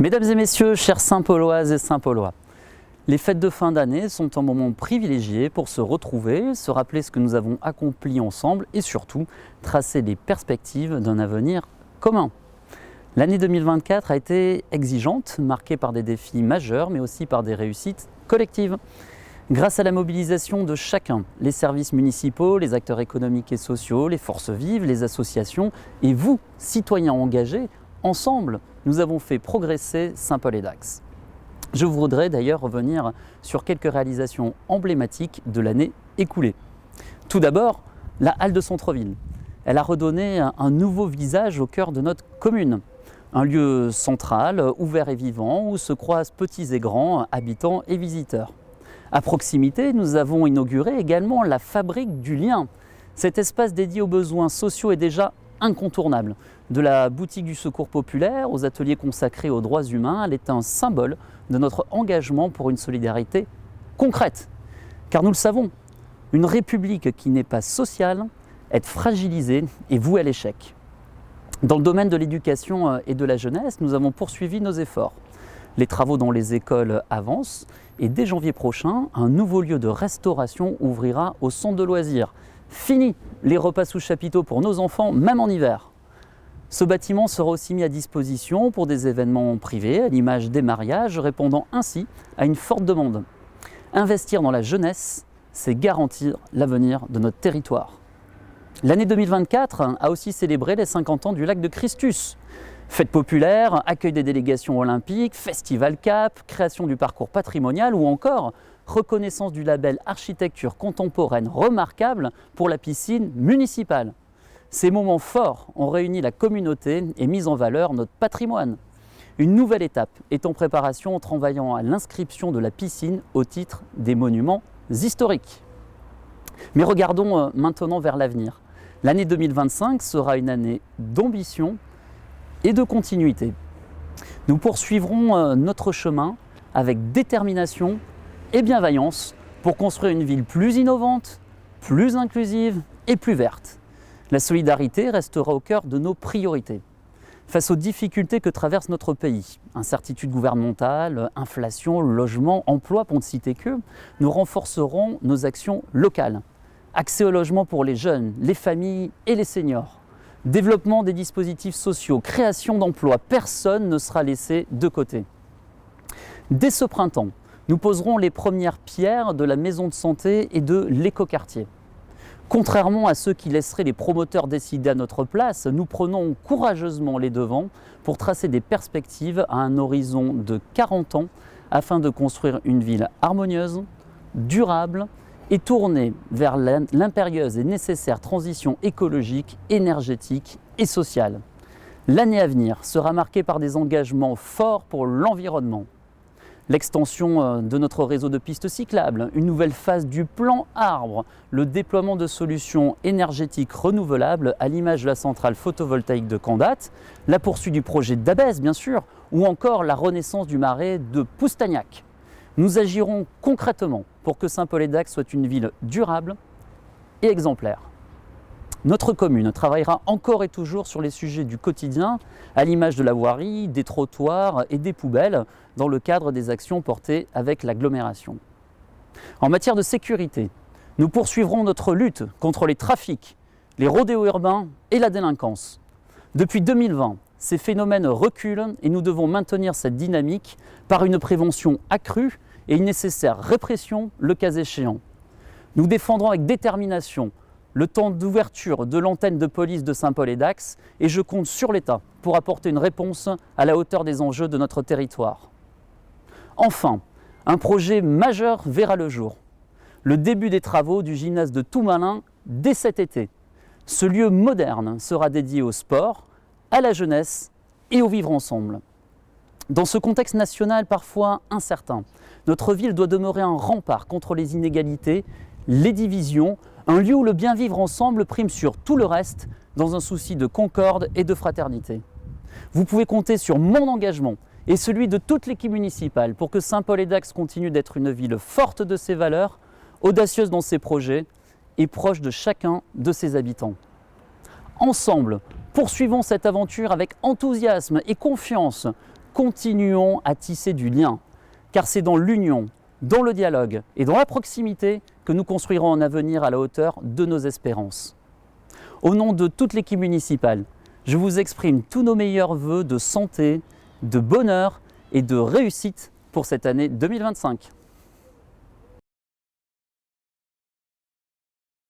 Mesdames et messieurs, chers Saint-Pauloises et Saint-Paulois, les fêtes de fin d'année sont un moment privilégié pour se retrouver, se rappeler ce que nous avons accompli ensemble et surtout tracer les perspectives d'un avenir commun. L'année 2024 a été exigeante, marquée par des défis majeurs mais aussi par des réussites collectives. Grâce à la mobilisation de chacun, les services municipaux, les acteurs économiques et sociaux, les forces vives, les associations et vous, citoyens engagés, ensemble, nous avons fait progresser Saint-Paul-et-Dax. Je voudrais d'ailleurs revenir sur quelques réalisations emblématiques de l'année écoulée. Tout d'abord, la halle de centre-ville. Elle a redonné un nouveau visage au cœur de notre commune. Un lieu central, ouvert et vivant, où se croisent petits et grands, habitants et visiteurs. À proximité, nous avons inauguré également la Fabrique du Lien. Cet espace dédié aux besoins sociaux est déjà incontournable. De la boutique du secours populaire aux ateliers consacrés aux droits humains, elle est un symbole de notre engagement pour une solidarité concrète. Car nous le savons, une république qui n'est pas sociale est fragilisée et vouée à l'échec. Dans le domaine de l'éducation et de la jeunesse, nous avons poursuivi nos efforts. Les travaux dans les écoles avancent et dès janvier prochain, un nouveau lieu de restauration ouvrira au centre de loisirs. Fini les repas sous chapiteau pour nos enfants, même en hiver. Ce bâtiment sera aussi mis à disposition pour des événements privés, à l'image des mariages, répondant ainsi à une forte demande. Investir dans la jeunesse, c'est garantir l'avenir de notre territoire. L'année 2024 a aussi célébré les 50 ans du lac de Christus. Fête populaire, accueil des délégations olympiques, festival Cap, création du parcours patrimonial ou encore reconnaissance du label architecture contemporaine remarquable pour la piscine municipale. Ces moments forts ont réuni la communauté et mis en valeur notre patrimoine. Une nouvelle étape est en préparation en travaillant à l'inscription de la piscine au titre des monuments historiques. Mais regardons maintenant vers l'avenir. L'année 2025 sera une année d'ambition et de continuité. Nous poursuivrons notre chemin avec détermination et bienveillance pour construire une ville plus innovante, plus inclusive et plus verte. La solidarité restera au cœur de nos priorités. Face aux difficultés que traverse notre pays, incertitude gouvernementale, inflation, logement, emploi, pour ne citer que, nous renforcerons nos actions locales. Accès au logement pour les jeunes, les familles et les seniors. Développement des dispositifs sociaux, création d'emplois, personne ne sera laissé de côté. Dès ce printemps, nous poserons les premières pierres de la maison de santé et de l'écoquartier. Contrairement à ceux qui laisseraient les promoteurs décider à notre place, nous prenons courageusement les devants pour tracer des perspectives à un horizon de 40 ans afin de construire une ville harmonieuse, durable et tournée vers l'impérieuse et nécessaire transition écologique, énergétique et sociale. L'année à venir sera marquée par des engagements forts pour l'environnement. L'extension de notre réseau de pistes cyclables, une nouvelle phase du plan arbre, le déploiement de solutions énergétiques renouvelables à l'image de la centrale photovoltaïque de Candat, la poursuite du projet d'Abès bien sûr, ou encore la renaissance du marais de Poustagnac. Nous agirons concrètement pour que Saint-Paul-et-Dax soit une ville durable et exemplaire. Notre commune travaillera encore et toujours sur les sujets du quotidien, à l'image de la voirie, des trottoirs et des poubelles, dans le cadre des actions portées avec l'agglomération. En matière de sécurité, nous poursuivrons notre lutte contre les trafics, les rodéos urbains et la délinquance. Depuis 2020, ces phénomènes reculent et nous devons maintenir cette dynamique par une prévention accrue et une nécessaire répression le cas échéant. Nous défendrons avec détermination le temps d'ouverture de l'antenne de police de Saint-Paul-et-Dax et je compte sur l'État pour apporter une réponse à la hauteur des enjeux de notre territoire. Enfin, un projet majeur verra le jour. Le début des travaux du gymnase de Toumalin dès cet été. Ce lieu moderne sera dédié au sport, à la jeunesse et au vivre ensemble. Dans ce contexte national parfois incertain, notre ville doit demeurer un rempart contre les inégalités, les divisions, un lieu où le bien vivre ensemble prime sur tout le reste dans un souci de concorde et de fraternité. Vous pouvez compter sur mon engagement et celui de toute l'équipe municipale pour que Saint-Paul-et-Dax continue d'être une ville forte de ses valeurs, audacieuse dans ses projets et proche de chacun de ses habitants. Ensemble, poursuivons cette aventure avec enthousiasme et confiance, continuons à tisser du lien, car c'est dans l'union, dans le dialogue et dans la proximité que nous construirons un avenir à la hauteur de nos espérances. Au nom de toute l'équipe municipale, je vous exprime tous nos meilleurs vœux de santé, de bonheur et de réussite pour cette année 2025.